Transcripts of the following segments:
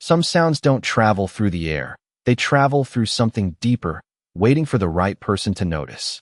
Some sounds don't travel through the air. They travel through something deeper, waiting for the right person to notice.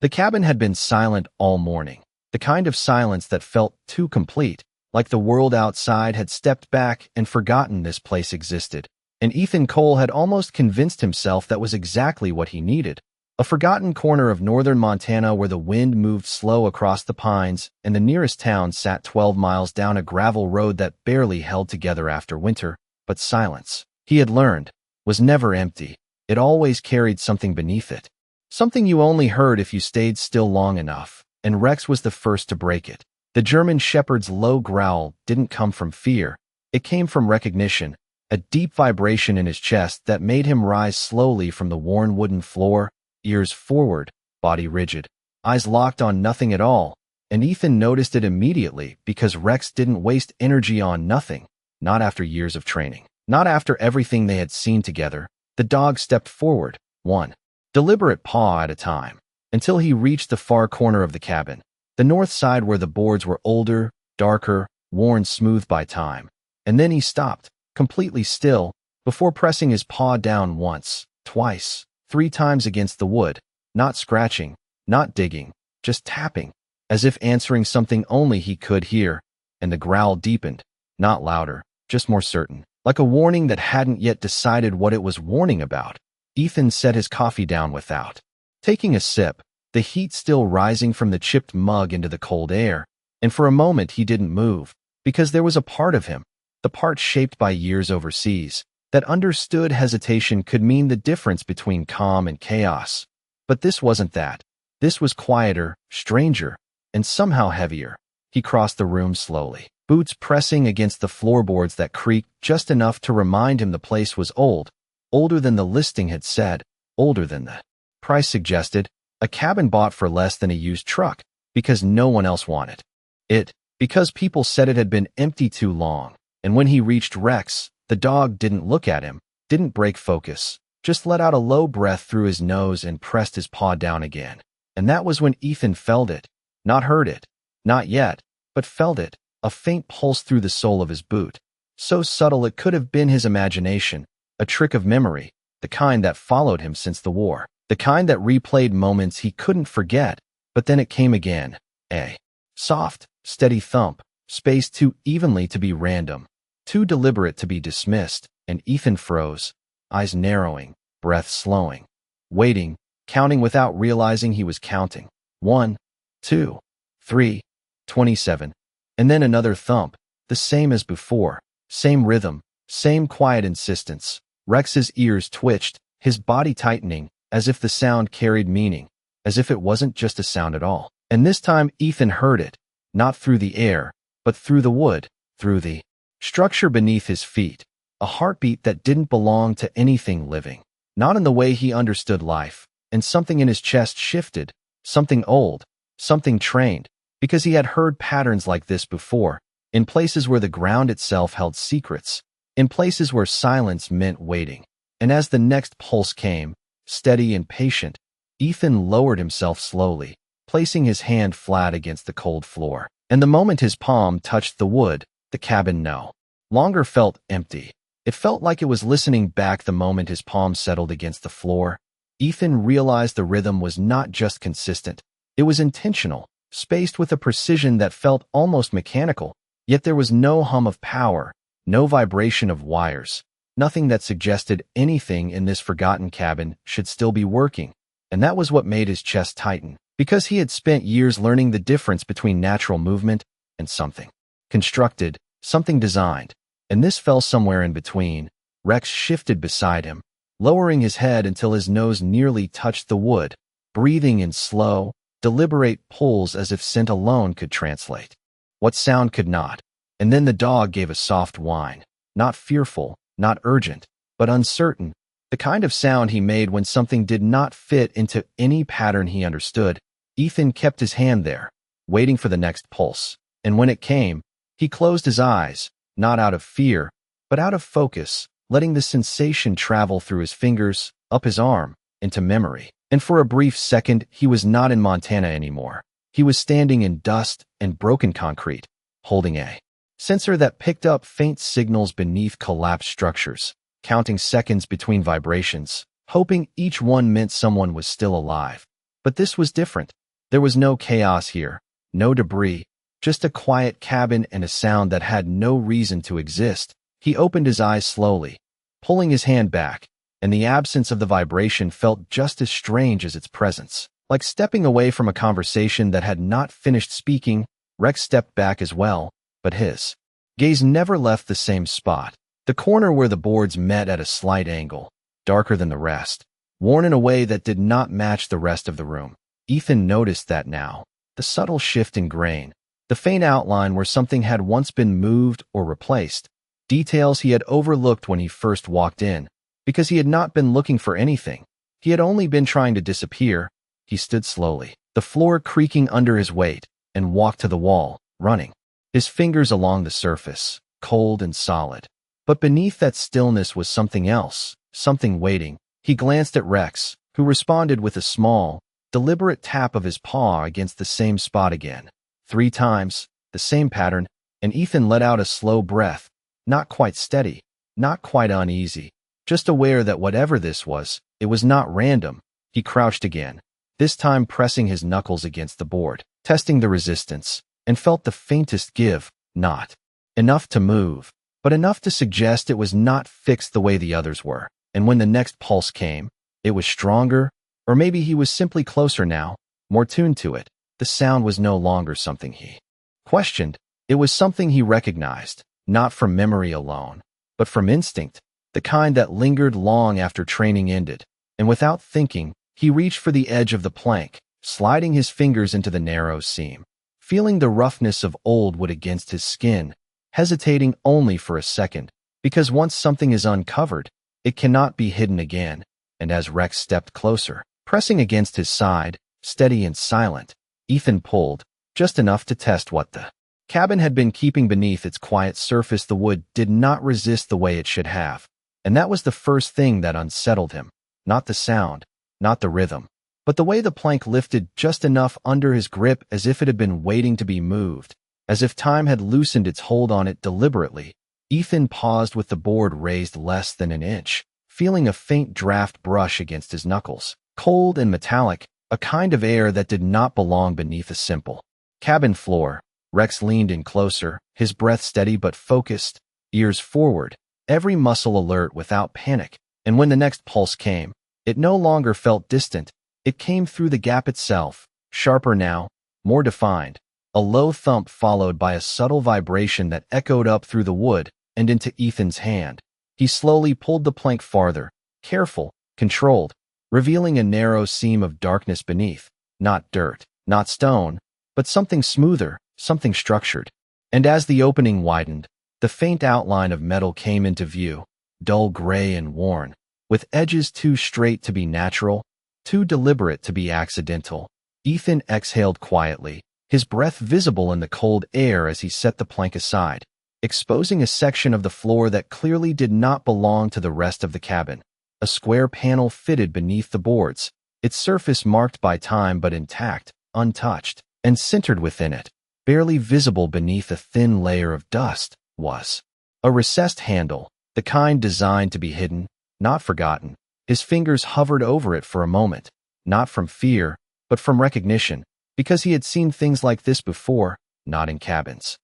The cabin had been silent all morning, the kind of silence that felt too complete, like the world outside had stepped back and forgotten this place existed. And Ethan Cole had almost convinced himself that was exactly what he needed. A forgotten corner of northern Montana where the wind moved slow across the pines and the nearest town sat 12 miles down a gravel road that barely held together after winter, but silence, he had learned, was never empty. It always carried something beneath it. Something you only heard if you stayed still long enough, and Rex was the first to break it. The German shepherd's low growl didn't come from fear. It came from recognition, a deep vibration in his chest that made him rise slowly from the worn wooden floor, ears forward, body rigid, eyes locked on nothing at all. And Ethan noticed it immediately because Rex didn't waste energy on nothing, not after years of training, not after everything they had seen together. The dog stepped forward, one deliberate paw at a time, until he reached the far corner of the cabin, the north side where the boards were older, darker, worn smooth by time. And then he stopped, completely still, before pressing his paw down once, twice, 3 times against the wood, not scratching, not digging, just tapping, as if answering something only he could hear. And the growl deepened, not louder, just more certain, like a warning that hadn't yet decided what it was warning about. Ethan set his coffee down without taking a sip, the heat still rising from the chipped mug into the cold air, and for a moment he didn't move, because there was a part of him, the part shaped by years overseas, that understood hesitation could mean the difference between calm and chaos. But this wasn't that. This was quieter, stranger, and somehow heavier. He crossed the room slowly, boots pressing against the floorboards that creaked just enough to remind him the place was old, older than the listing had said, older than the price suggested, a cabin bought for less than a used truck, because no one else wanted it, because people said it had been empty too long. And when he reached Rex, the dog didn't look at him, didn't break focus, just let out a low breath through his nose and pressed his paw down again. And that was when Ethan felt it, not heard it, not yet, but felt it, a faint pulse through the sole of his boot, so subtle it could have been his imagination, a trick of memory, the kind that followed him since the war, the kind that replayed moments he couldn't forget. But then it came again, a soft, steady thump, spaced too evenly to be random, too deliberate to be dismissed, and Ethan froze, eyes narrowing, breath slowing, waiting, counting without realizing he was counting. 1, 2, 3, 27. And then another thump, the same as before, same rhythm, same quiet insistence. Rex's ears twitched, his body tightening, as if the sound carried meaning, as if it wasn't just a sound at all. And this time Ethan heard it, not through the air, but through the wood, through the structure beneath his feet, a heartbeat that didn't belong to anything living, not in the way he understood life. And something in his chest shifted, something old, something trained, because he had heard patterns like this before, in places where the ground itself held secrets, in places where silence meant waiting. And as the next pulse came, steady and patient, Ethan lowered himself slowly, placing his hand flat against the cold floor. And the moment his palm touched the wood, the cabin no longer felt empty. It felt like it was listening back. The moment his palm settled against the floor, Ethan realized the rhythm was not just consistent. It was intentional, spaced with a precision that felt almost mechanical. Yet there was no hum of power, no vibration of wires, nothing that suggested anything in this forgotten cabin should still be working. And that was what made his chest tighten, because he had spent years learning the difference between natural movement and something constructed, something designed. And this fell somewhere in between. Rex shifted beside him, lowering his head until his nose nearly touched the wood, breathing in slow, deliberate pulls as if scent alone could translate what sound could not. And then the dog gave a soft whine, not fearful, not urgent, but uncertain, the kind of sound he made when something did not fit into any pattern he understood. Ethan kept his hand there, waiting for the next pulse. And when it came, he closed his eyes, not out of fear, but out of focus, letting the sensation travel through his fingers, up his arm, into memory. And for a brief second, he was not in Montana anymore. He was standing in dust and broken concrete, holding a sensor that picked up faint signals beneath collapsed structures, counting seconds between vibrations, hoping each one meant someone was still alive. But this was different. There was no chaos here, no debris, just a quiet cabin and a sound that had no reason to exist. He opened his eyes slowly, pulling his hand back, and the absence of the vibration felt just as strange as its presence. Like stepping away from a conversation that had not finished speaking, Rex stepped back as well, but his gaze never left the same spot. The corner where the boards met at a slight angle, darker than the rest, worn in a way that did not match the rest of the room. Ethan noticed that now. The subtle shift in grain, the faint outline where something had once been moved or replaced, details he had overlooked when he first walked in, because he had not been looking for anything. He had only been trying to disappear. He stood slowly, the floor creaking under his weight, and walked to the wall, running his fingers along the surface, cold and solid. But beneath that stillness was something else, something waiting. He glanced at Rex, who responded with a small, deliberate tap of his paw against the same spot again. 3 times, the same pattern, and Ethan let out a slow breath, not quite steady, not quite uneasy, just aware that whatever this was, it was not random. He crouched again, this time pressing his knuckles against the board, testing the resistance, and felt the faintest give, not enough to move, but enough to suggest it was not fixed the way the others were. And when the next pulse came, it was stronger, or maybe he was simply closer now, more tuned to it. The sound was no longer something he questioned. It was something he recognized, not from memory alone, but from instinct, the kind that lingered long after training ended. And without thinking, he reached for the edge of the plank, sliding his fingers into the narrow seam, feeling the roughness of old wood against his skin, hesitating only for a second, because once something is uncovered, it cannot be hidden again. And as Rex stepped closer, pressing against his side, steady and silent, Ethan pulled, just enough to test what the cabin had been keeping beneath its quiet surface. The wood did not resist the way it should have, and that was the first thing that unsettled him. Not the sound, not the rhythm, but the way the plank lifted just enough under his grip, as if it had been waiting to be moved, as if time had loosened its hold on it deliberately. Ethan paused with the board raised less than an inch, feeling a faint draft brush against his knuckles, cold and metallic, a kind of air that did not belong beneath a simple cabin floor. Rex leaned in closer, his breath steady but focused, ears forward, every muscle alert without panic. And when the next pulse came, it no longer felt distant. It came through the gap itself, sharper now, more defined. A low thump followed by a subtle vibration that echoed up through the wood and into Ethan's hand. He slowly pulled the plank farther, careful, controlled, revealing a narrow seam of darkness beneath. Not dirt, not stone, but something smoother, something structured. And as the opening widened, the faint outline of metal came into view, dull gray and worn, with edges too straight to be natural, too deliberate to be accidental. Ethan exhaled quietly, his breath visible in the cold air as he set the plank aside, exposing a section of the floor that clearly did not belong to the rest of the cabin. A square panel fitted beneath the boards, its surface marked by time but intact, untouched, and centered within it, barely visible beneath a thin layer of dust, was a recessed handle, the kind designed to be hidden, not forgotten. His fingers hovered over it for a moment, not from fear, but from recognition, because he had seen things like this before, not in cabins,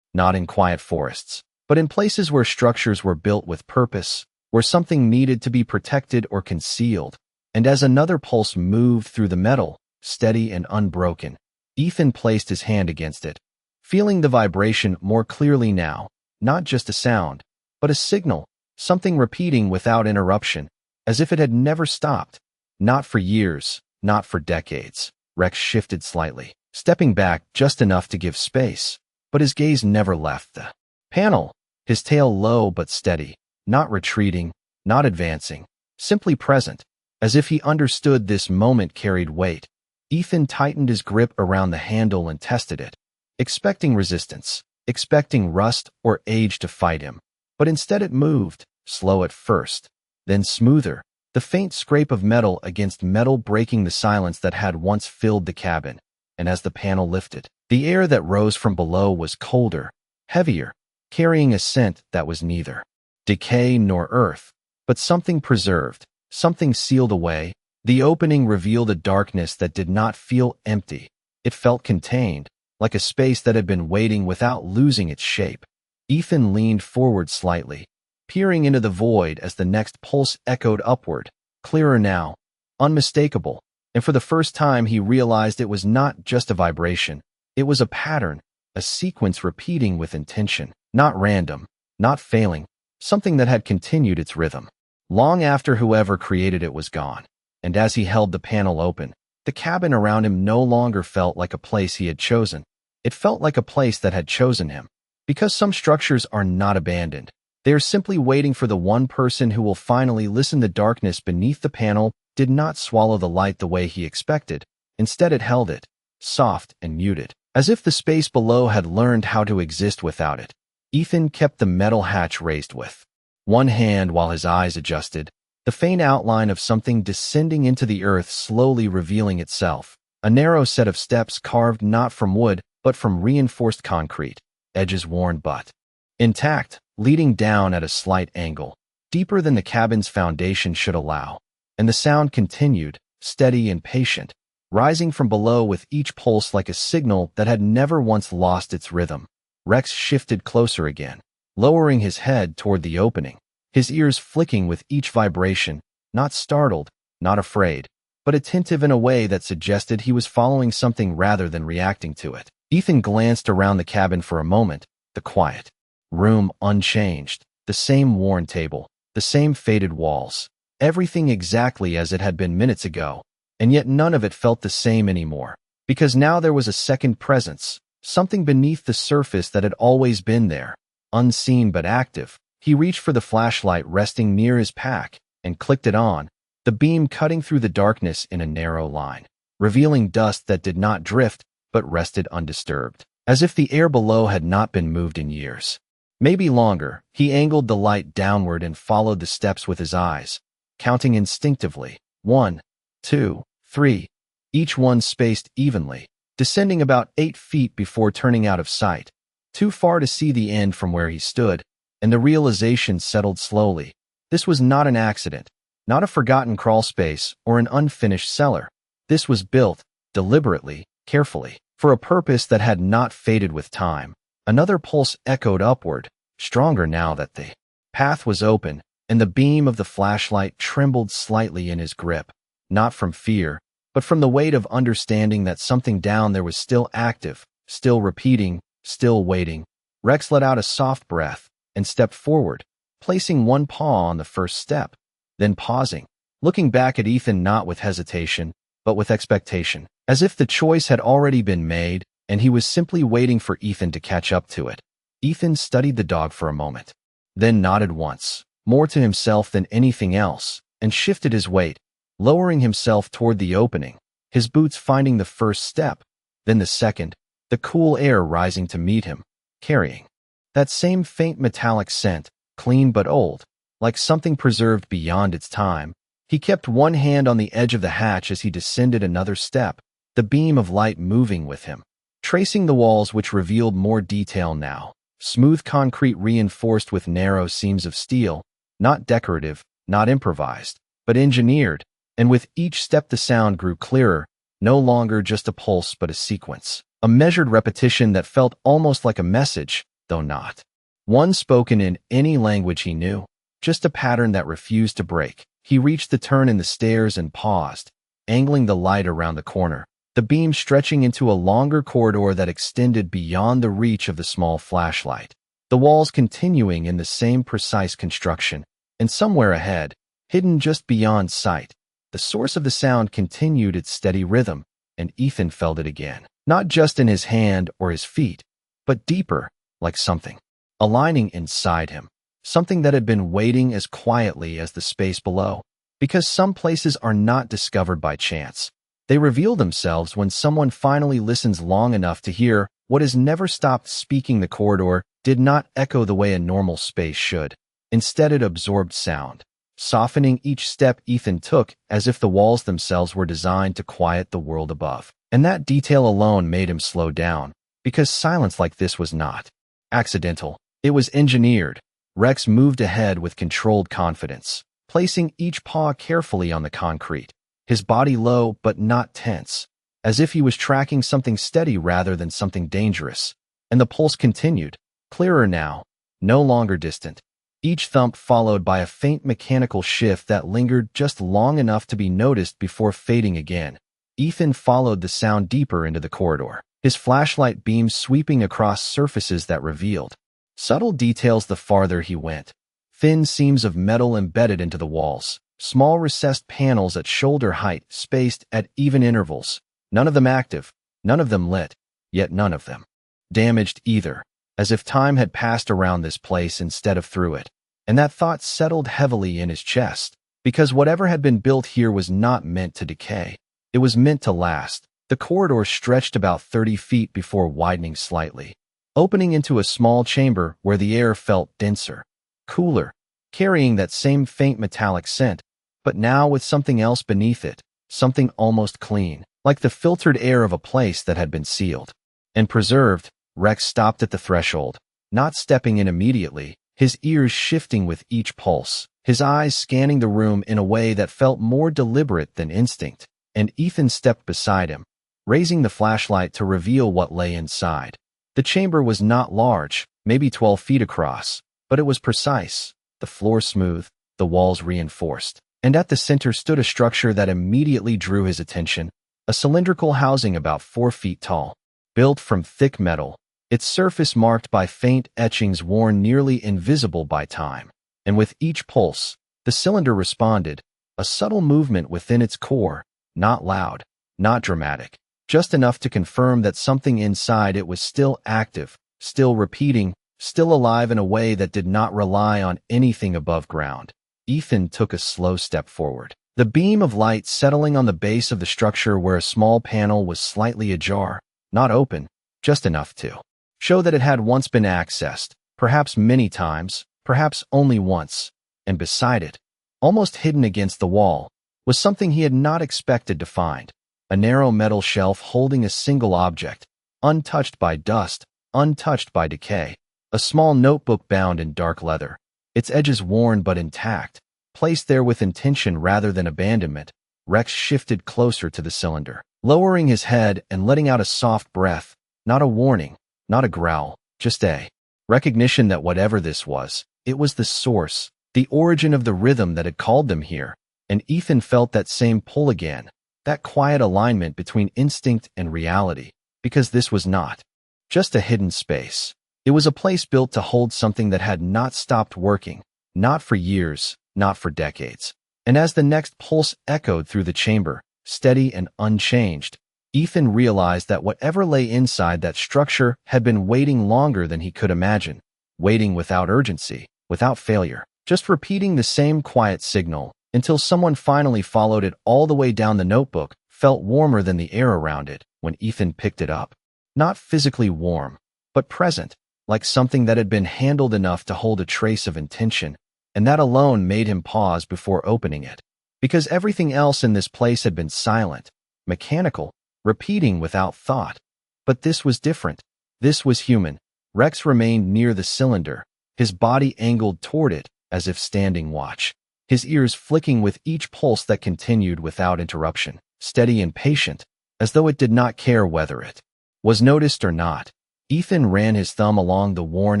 not in quiet forests, but in places where structures were built with purpose, where something needed to be protected or concealed. And as another pulse moved through the metal, steady and unbroken, Ethan placed his hand against it, feeling the vibration more clearly now, not just a sound, but a signal, something repeating without interruption, as if it had never stopped. Not for years, not for decades. Rex shifted slightly, stepping back just enough to give space, but his gaze never left the panel, his tail low but steady, not retreating, not advancing, simply present, as if he understood this moment carried weight. Ethan tightened his grip around the handle and tested it, expecting resistance, expecting rust or age to fight him. But instead it moved, slow at first, then smoother, the faint scrape of metal against metal breaking the silence that had once filled the cabin. And as the panel lifted, the air that rose from below was colder, heavier, carrying a scent that was neither decay nor earth, but something preserved, something sealed away. The opening revealed a darkness that did not feel empty. It felt contained, like a space that had been waiting without losing its shape. Ethan leaned forward slightly, peering into the void as the next pulse echoed upward, clearer now, unmistakable, and for the first time he realized it was not just a vibration. It was a pattern, a sequence repeating with intention, not random, not failing, something that had continued its rhythm long after whoever created it was gone. And as he held the panel open, the cabin around him no longer felt like a place he had chosen. It felt like a place that had chosen him. Because some structures are not abandoned. They are simply waiting for the one person who will finally listen. The darkness beneath the panel did not swallow the light the way he expected. Instead it held it, soft and muted, as if the space below had learned how to exist without it. Ethan kept the metal hatch raised with one hand while his eyes adjusted, the faint outline of something descending into the earth slowly revealing itself. A narrow set of steps carved not from wood, but from reinforced concrete, edges worn but intact, leading down at a slight angle, deeper than the cabin's foundation should allow. And the sound continued, steady and patient, rising from below with each pulse like a signal that had never once lost its rhythm. Rex shifted closer again, lowering his head toward the opening, his ears flicking with each vibration, not startled, not afraid, but attentive in a way that suggested he was following something rather than reacting to it. Ethan glanced around the cabin for a moment, the quiet room unchanged, the same worn table, the same faded walls, everything exactly as it had been minutes ago, and yet none of it felt the same anymore, because now there was a second presence, something beneath the surface that had always been there, unseen but active. He reached for the flashlight resting near his pack and clicked it on, the beam cutting through the darkness in a narrow line, revealing dust that did not drift but rested undisturbed, as if the air below had not been moved in years. Maybe longer. He angled the light downward and followed the steps with his eyes, counting instinctively. 1, 2, 3, each one spaced evenly, descending about 8 feet before turning out of sight, too far to see the end from where he stood, and the realization settled slowly. This was not an accident, not a forgotten crawl space or an unfinished cellar. This was built, deliberately, carefully, for a purpose that had not faded with time. Another pulse echoed upward, stronger now that the path was open, and the beam of the flashlight trembled slightly in his grip, not from fear, but from the weight of understanding that something down there was still active, still repeating, still waiting. Rex let out a soft breath and stepped forward, placing one paw on the first step, then pausing, looking back at Ethan not with hesitation, but with expectation, as if the choice had already been made and he was simply waiting for Ethan to catch up to it. Ethan studied the dog for a moment, then nodded once, more to himself than anything else, and shifted his weight, lowering himself toward the opening, his boots finding the first step, then the second, the cool air rising to meet him, carrying that same faint metallic scent, clean but old, like something preserved beyond its time. He kept one hand on the edge of the hatch as he descended another step, the beam of light moving with him, tracing the walls which revealed more detail now, smooth concrete reinforced with narrow seams of steel, not decorative, not improvised, but engineered, and with each step the sound grew clearer, no longer just a pulse but a sequence, a measured repetition that felt almost like a message, though not one spoken in any language he knew, just a pattern that refused to break. He reached the turn in the stairs and paused, angling the light around the corner, the beam stretching into a longer corridor that extended beyond the reach of the small flashlight, the walls continuing in the same precise construction, and somewhere ahead, hidden just beyond sight, the source of the sound continued its steady rhythm, and Ethan felt it again, not just in his hand or his feet, but deeper, like something aligning inside him, something that had been waiting as quietly as the space below. Because some places are not discovered by chance. They reveal themselves when someone finally listens long enough to hear what has never stopped speaking. The corridor did not echo the way a normal space should. Instead, it absorbed sound, softening each step Ethan took as if the walls themselves were designed to quiet the world above. And that detail alone made him slow down, because silence like this was not accidental. It was engineered. Rex moved ahead with controlled confidence, placing each paw carefully on the concrete, his body low but not tense, as if he was tracking something steady rather than something dangerous. And the pulse continued, clearer now, no longer distant. Each thump followed by a faint mechanical shift that lingered just long enough to be noticed before fading again. Ethan followed the sound deeper into the corridor, his flashlight beam sweeping across surfaces that revealed subtle details the farther he went. Thin seams of metal embedded into the walls, small recessed panels at shoulder height spaced at even intervals, none of them active, none of them lit, yet none of them damaged either, as if time had passed around this place instead of through it. And that thought settled heavily in his chest, because whatever had been built here was not meant to decay. It was meant to last. The corridor stretched about 30 feet before widening slightly, opening into a small chamber where the air felt denser, cooler, carrying that same faint metallic scent, but now with something else beneath it, something almost clean, like the filtered air of a place that had been sealed and preserved. Rex stopped at the threshold, not stepping in immediately, his ears shifting with each pulse, his eyes scanning the room in a way that felt more deliberate than instinct. And Ethan stepped beside him, raising the flashlight to reveal what lay inside. The chamber was not large, maybe 12 feet across, but it was precise, the floor smooth, the walls reinforced. And at the center stood a structure that immediately drew his attention, a cylindrical housing about 4 feet tall, built from thick metal, its surface marked by faint etchings worn nearly invisible by time. And with each pulse, the cylinder responded, a subtle movement within its core, not loud, not dramatic, just enough to confirm that something inside it was still active, still repeating, still alive in a way that did not rely on anything above ground. Ethan took a slow step forward, the beam of light settling on the base of the structure where a small panel was slightly ajar, not open, just enough to show that it had once been accessed, perhaps many times, perhaps only once. And beside it, almost hidden against the wall, was something he had not expected to find, a narrow metal shelf holding a single object, untouched by dust, untouched by decay, a small notebook bound in dark leather, its edges worn but intact, placed there with intention rather than abandonment. Rex shifted closer to the cylinder, lowering his head and letting out a soft breath, not a warning, not a growl, just a recognition that whatever this was, it was the source, the origin of the rhythm that had called them here. And Ethan felt that same pull again, that quiet alignment between instinct and reality, because this was not just a hidden space. It was a place built to hold something that had not stopped working, not for years, not for decades. And as the next pulse echoed through the chamber, steady and unchanged, Ethan realized that whatever lay inside that structure had been waiting longer than he could imagine, waiting without urgency, without failure, just repeating the same quiet signal, until someone finally followed it all the way down. The notebook felt warmer than the air around it when Ethan picked it up. Not physically warm, but present, like something that had been handled enough to hold a trace of intention, and that alone made him pause before opening it. Because everything else in this place had been silent, mechanical, repeating without thought. But this was different. This was human. Rex remained near the cylinder, his body angled toward it, as if standing watch, his ears flicking with each pulse that continued without interruption, steady and patient, as though it did not care whether it was noticed or not. Ethan ran his thumb along the worn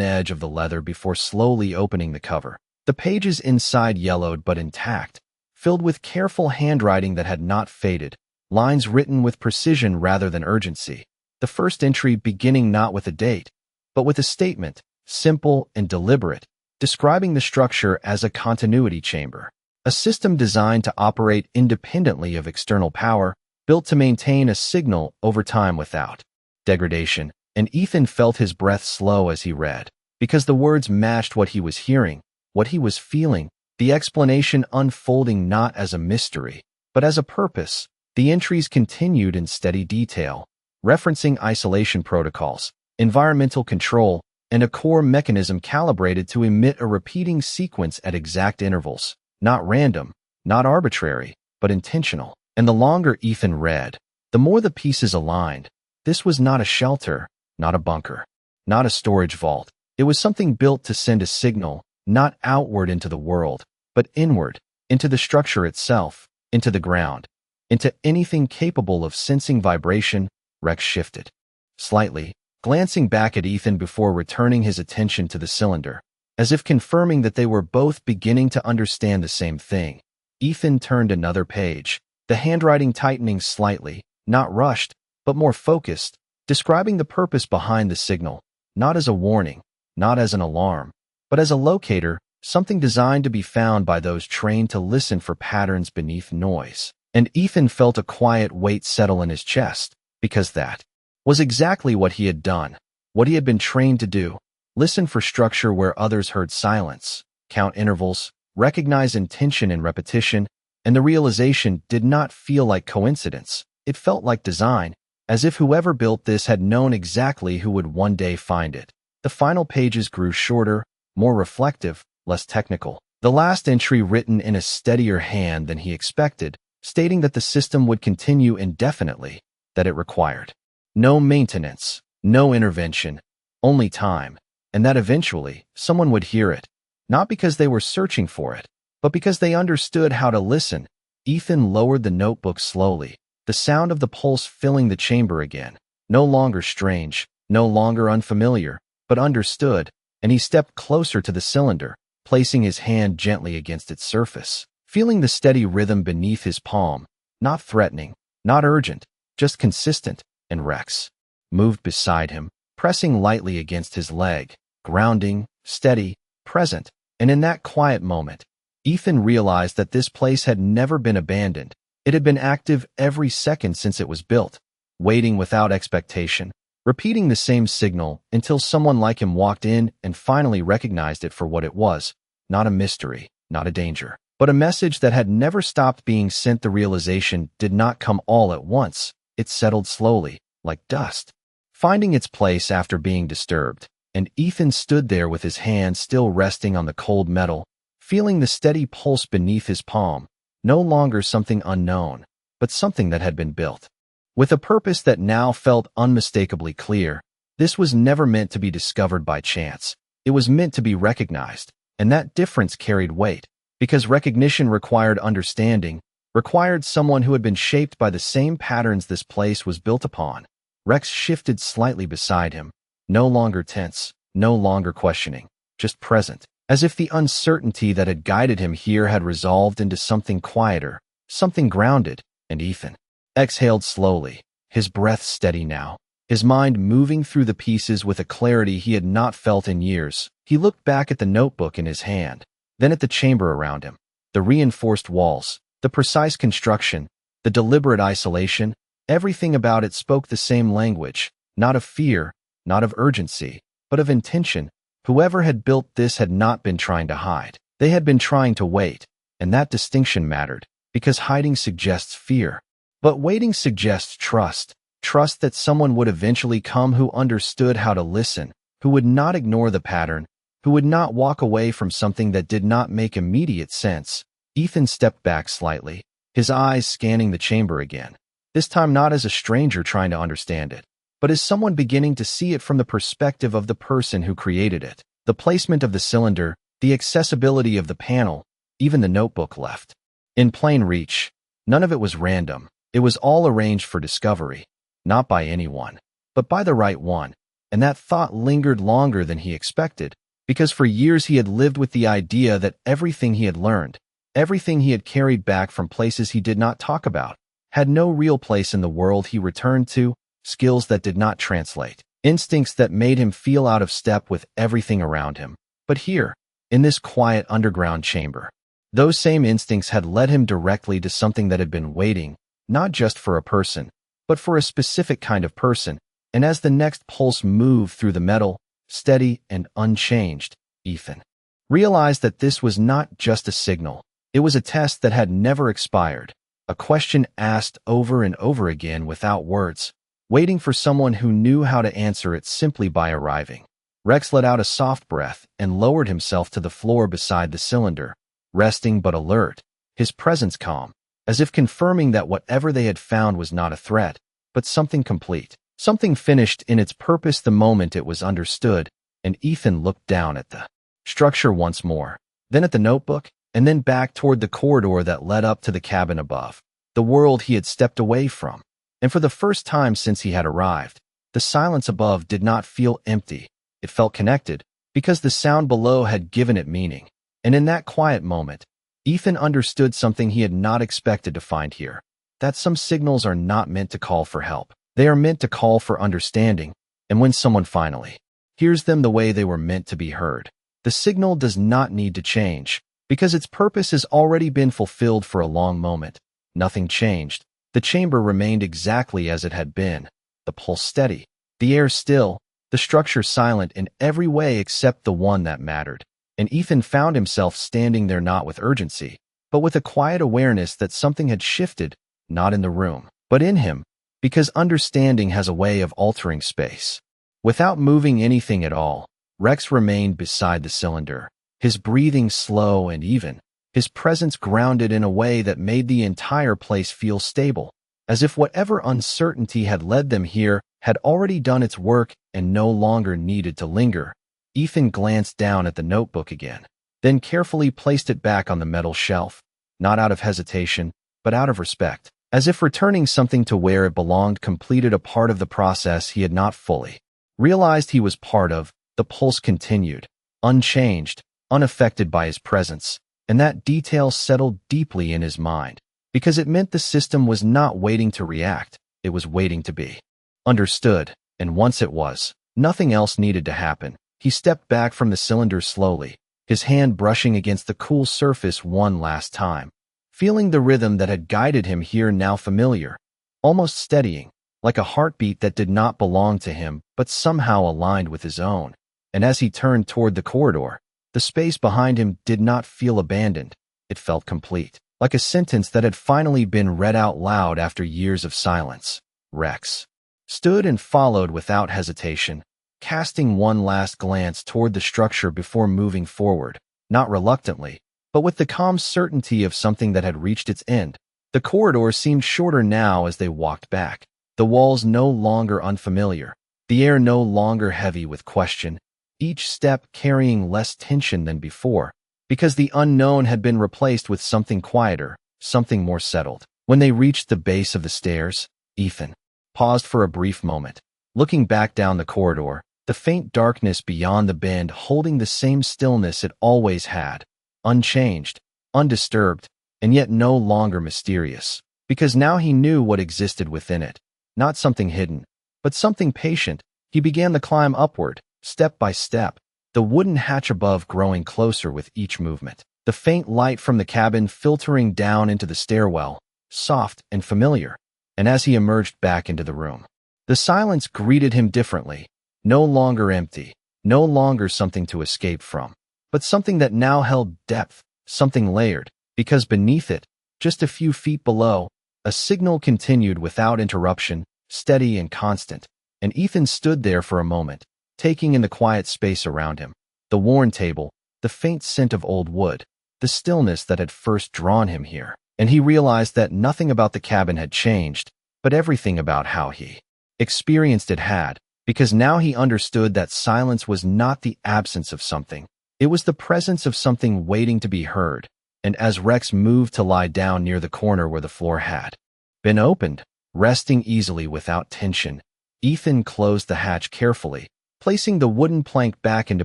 edge of the leather before slowly opening the cover. The pages inside yellowed but intact, filled with careful handwriting that had not faded, lines written with precision rather than urgency. The first entry beginning not with a date, but with a statement, simple and deliberate, describing the structure as a continuity chamber, a system designed to operate independently of external power, built to maintain a signal over time without degradation. And Ethan felt his breath slow as he read, because the words matched what he was hearing, what he was feeling, the explanation unfolding not as a mystery, but as a purpose. The entries continued in steady detail, referencing isolation protocols, environmental control, and a core mechanism calibrated to emit a repeating sequence at exact intervals, not random, not arbitrary, but intentional. And the longer Ethan read, the more the pieces aligned. This was not a shelter, not a bunker, not a storage vault. It was something built to send a signal, not outward into the world, but inward, into the structure itself, into the ground, into anything capable of sensing vibration. Rex shifted slightly, glancing back at Ethan before returning his attention to the cylinder, as if confirming that they were both beginning to understand the same thing. Ethan turned another page, the handwriting tightening slightly, not rushed, but more focused, describing the purpose behind the signal, not as a warning, not as an alarm, but as a locator, something designed to be found by those trained to listen for patterns beneath noise. And Ethan felt a quiet weight settle in his chest, because that was exactly what he had done, what he had been trained to do: listen for structure where others heard silence, count intervals, recognize intention in repetition, and the realization did not feel like coincidence. It felt like design, as if whoever built this had known exactly who would one day find it. The final pages grew shorter, more reflective, less technical. The last entry written in a steadier hand than he expected, stating that the system would continue indefinitely, that it required no maintenance, no intervention, only time, and that eventually someone would hear it, not because they were searching for it, but because they understood how to listen. Ethan lowered the notebook slowly, the sound of the pulse filling the chamber again, no longer strange, no longer unfamiliar, but understood, and he stepped closer to the cylinder, placing his hand gently against its surface, feeling the steady rhythm beneath his palm, not threatening, not urgent, just consistent. And Rex moved beside him, pressing lightly against his leg, grounding, steady, present. And in that quiet moment, Ethan realized that this place had never been abandoned. It had been active every second since it was built, waiting without expectation, repeating the same signal until someone like him walked in and finally recognized it for what it was: not a mystery, not a danger, but a message that had never stopped being sent. The realization did not come all at once. It settled slowly, like dust, finding its place after being disturbed, and Ethan stood there with his hand still resting on the cold metal, feeling the steady pulse beneath his palm, no longer something unknown, but something that had been built, with a purpose that now felt unmistakably clear. This was never meant to be discovered by chance. It was meant to be recognized, and that difference carried weight, because recognition required understanding, required someone who had been shaped by the same patterns this place was built upon. Rex shifted slightly beside him, no longer tense, no longer questioning, just present, as if the uncertainty that had guided him here had resolved into something quieter, something grounded. And Ethan exhaled slowly, his breath steady now, his mind moving through the pieces with a clarity he had not felt in years. He looked back at the notebook in his hand, then at the chamber around him, the reinforced walls, the precise construction, the deliberate isolation. Everything about it spoke the same language, not of fear, not of urgency, but of intention. Whoever had built this had not been trying to hide. They had been trying to wait, and that distinction mattered, because hiding suggests fear. But waiting suggests trust, trust that someone would eventually come who understood how to listen, who would not ignore the pattern, who would not walk away from something that did not make immediate sense. Ethan stepped back slightly, his eyes scanning the chamber again, this time not as a stranger trying to understand it, but as someone beginning to see it from the perspective of the person who created it. The placement of the cylinder, the accessibility of the panel, even the notebook left in plain reach. None of it was random. It was all arranged for discovery, not by anyone, but by the right one. And that thought lingered longer than he expected, because for years he had lived with the idea that everything he had learned, everything he had carried back from places he did not talk about, had no real place in the world he returned to. Skills that did not translate, instincts that made him feel out of step with everything around him. But here, in this quiet underground chamber, those same instincts had led him directly to something that had been waiting, not just for a person, but for a specific kind of person. And as the next pulse moved through the metal, steady and unchanged, Ethan realized that this was not just a signal. It was a test that had never expired, a question asked over and over again without words, waiting for someone who knew how to answer it simply by arriving. Rex let out a soft breath and lowered himself to the floor beside the cylinder, resting but alert, his presence calm, as if confirming that whatever they had found was not a threat, but something complete, something finished in its purpose the moment it was understood. and Ethan looked down at the structure once more, then at the notebook, and then back toward the corridor that led up to the cabin above, the world he had stepped away from. And for the first time since he had arrived, the silence above did not feel empty. It felt connected, because the sound below had given it meaning. And in that quiet moment, Ethan understood something he had not expected to find here, that some signals are not meant to call for help. They are meant to call for understanding, and when someone finally hears them the way they were meant to be heard, the signal does not need to change, because its purpose has already been fulfilled for a long moment. Nothing changed. The chamber remained exactly as it had been, the pulse steady, the air still, the structure silent in every way except the one that mattered. And Ethan found himself standing there not with urgency, but with a quiet awareness that something had shifted, not in the room, but in him, because understanding has a way of altering space. Without moving anything at all, Rex remained beside the cylinder, his breathing slow and even, his presence grounded in a way that made the entire place feel stable, as if whatever uncertainty had led them here had already done its work and no longer needed to linger. Ethan glanced down at the notebook again, then carefully placed it back on the metal shelf, not out of hesitation, but out of respect, as if returning something to where it belonged completed a part of the process he had not fully realized he was part of. The pulse continued, unchanged, unaffected by his presence, and that detail settled deeply in his mind, because it meant the system was not waiting to react, it was waiting to be understood, and once it was, nothing else needed to happen. He stepped back from the cylinder slowly, his hand brushing against the cool surface one last time, feeling the rhythm that had guided him here now familiar, almost steadying, like a heartbeat that did not belong to him but somehow aligned with his own. And as he turned toward the corridor, the space behind him did not feel abandoned. It felt complete, like a sentence that had finally been read out loud after years of silence. Rex stood and followed without hesitation, casting one last glance toward the structure before moving forward, not reluctantly, but with the calm certainty of something that had reached its end. The corridor seemed shorter now as they walked back, the walls no longer unfamiliar, the air no longer heavy with question, each step carrying less tension than before, because the unknown had been replaced with something quieter, something more settled. When they reached the base of the stairs, Ethan paused for a brief moment, looking back down the corridor, the faint darkness beyond the bend holding the same stillness it always had, unchanged, undisturbed, and yet no longer mysterious, because now he knew what existed within it, not something hidden, but something patient. He began the climb upward, step by step, the wooden hatch above growing closer with each movement, the faint light from the cabin filtering down into the stairwell, soft and familiar. And as he emerged back into the room, the silence greeted him differently, no longer empty, no longer something to escape from, but something that now held depth, something layered, because beneath it, just a few feet below, a signal continued without interruption, steady and constant. And Ethan stood there for a moment, taking in the quiet space around him, the worn table, the faint scent of old wood, the stillness that had first drawn him here. And he realized that nothing about the cabin had changed, but everything about how he experienced it had, because now he understood that silence was not the absence of something. It was the presence of something waiting to be heard. And as Rex moved to lie down near the corner where the floor had been opened, resting easily without tension, Ethan closed the hatch carefully, placing the wooden plank back into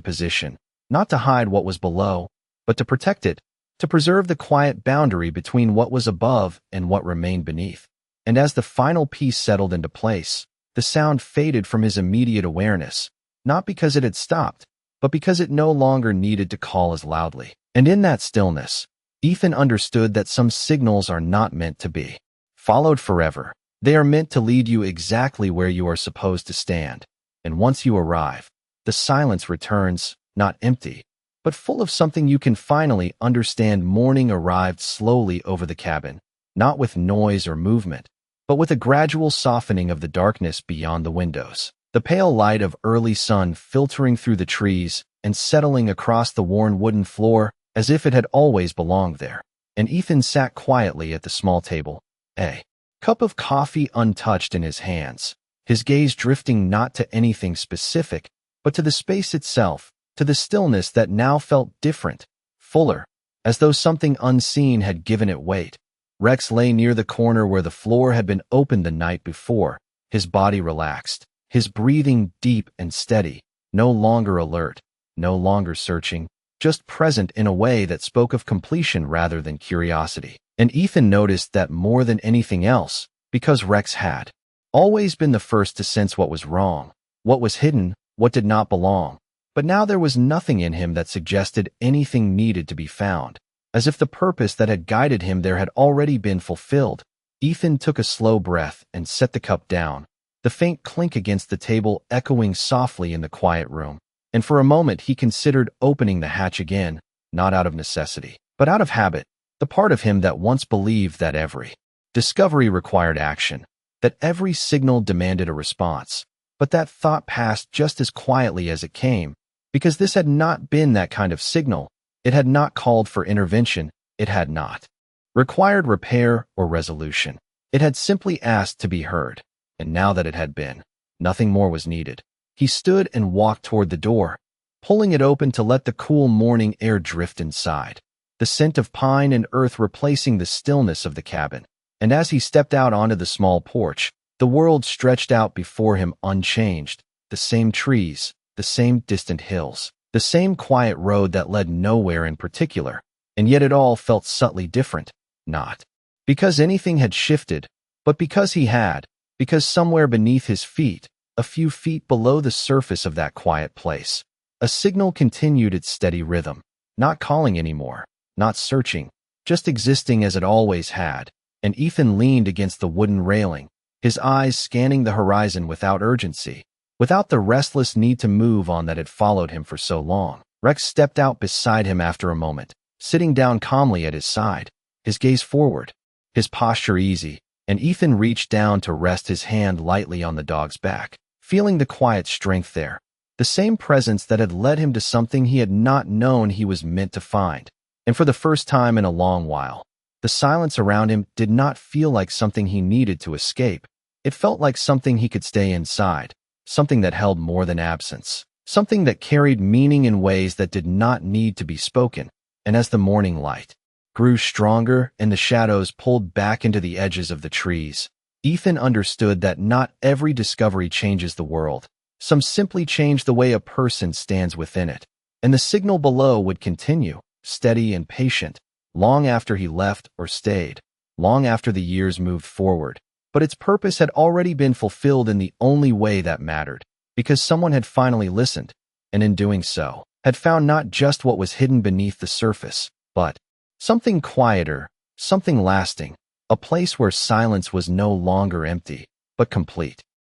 position, not to hide what was below, but to protect it, to preserve the quiet boundary between what was above and what remained beneath. And as the final piece settled into place, the sound faded from his immediate awareness, not because it had stopped, but because it no longer needed to call as loudly. And in that stillness, Ethan understood that some signals are not meant to be followed forever. They are meant to lead you exactly where you are supposed to stand. And once you arrive, the silence returns, not empty, but full of something you can finally understand. Morning arrived slowly over the cabin, not with noise or movement, but with a gradual softening of the darkness beyond the windows. The pale light of early sun filtering through the trees and settling across the worn wooden floor as if it had always belonged there. And Ethan sat quietly at the small table, a cup of coffee untouched in his hands, his gaze drifting not to anything specific, but to the space itself, to the stillness that now felt different, fuller, as though something unseen had given it weight. Rex lay near the corner where the floor had been opened the night before, his body relaxed, his breathing deep and steady, no longer alert, no longer searching, just present in a way that spoke of completion rather than curiosity. And Ethan noticed that more than anything else, because Rex had always been the first to sense what was wrong, what was hidden, what did not belong. But now there was nothing in him that suggested anything needed to be found, as if the purpose that had guided him there had already been fulfilled. Ethan took a slow breath and set the cup down, the faint clink against the table echoing softly in the quiet room. And for a moment he considered opening the hatch again, not out of necessity, but out of habit, the part of him that once believed that every discovery required action, that every signal demanded a response. But that thought passed just as quietly as it came, because this had not been that kind of signal. It had not called for intervention. It had not required repair or resolution. It had simply asked to be heard. And now that it had been, nothing more was needed. He stood and walked toward the door, pulling it open to let the cool morning air drift inside, the scent of pine and earth replacing the stillness of the cabin. And as he stepped out onto the small porch, the world stretched out before him unchanged, the same trees, the same distant hills, the same quiet road that led nowhere in particular, and yet it all felt subtly different, not because anything had shifted, but because he had, because somewhere beneath his feet, a few feet below the surface of that quiet place, a signal continued its steady rhythm, not calling anymore, not searching, just existing as it always had. And Ethan leaned against the wooden railing, his eyes scanning the horizon without urgency, without the restless need to move on that had followed him for so long. Rex stepped out beside him after a moment, sitting down calmly at his side, his gaze forward, his posture easy, and Ethan reached down to rest his hand lightly on the dog's back, feeling the quiet strength there, the same presence that had led him to something he had not known he was meant to find. And for the first time in a long while, the silence around him did not feel like something he needed to escape. It felt like something he could stay inside, something that held more than absence, something that carried meaning in ways that did not need to be spoken. And as the morning light grew stronger and the shadows pulled back into the edges of the trees, Ethan understood that not every discovery changes the world. Some simply change the way a person stands within it. And the signal below would continue, steady and patient, long after he left or stayed, long after the years moved forward. But its purpose had already been fulfilled in the only way that mattered, because someone had finally listened, and in doing so, had found not just what was hidden beneath the surface, but something quieter, something lasting, a place where silence was no longer empty, but complete.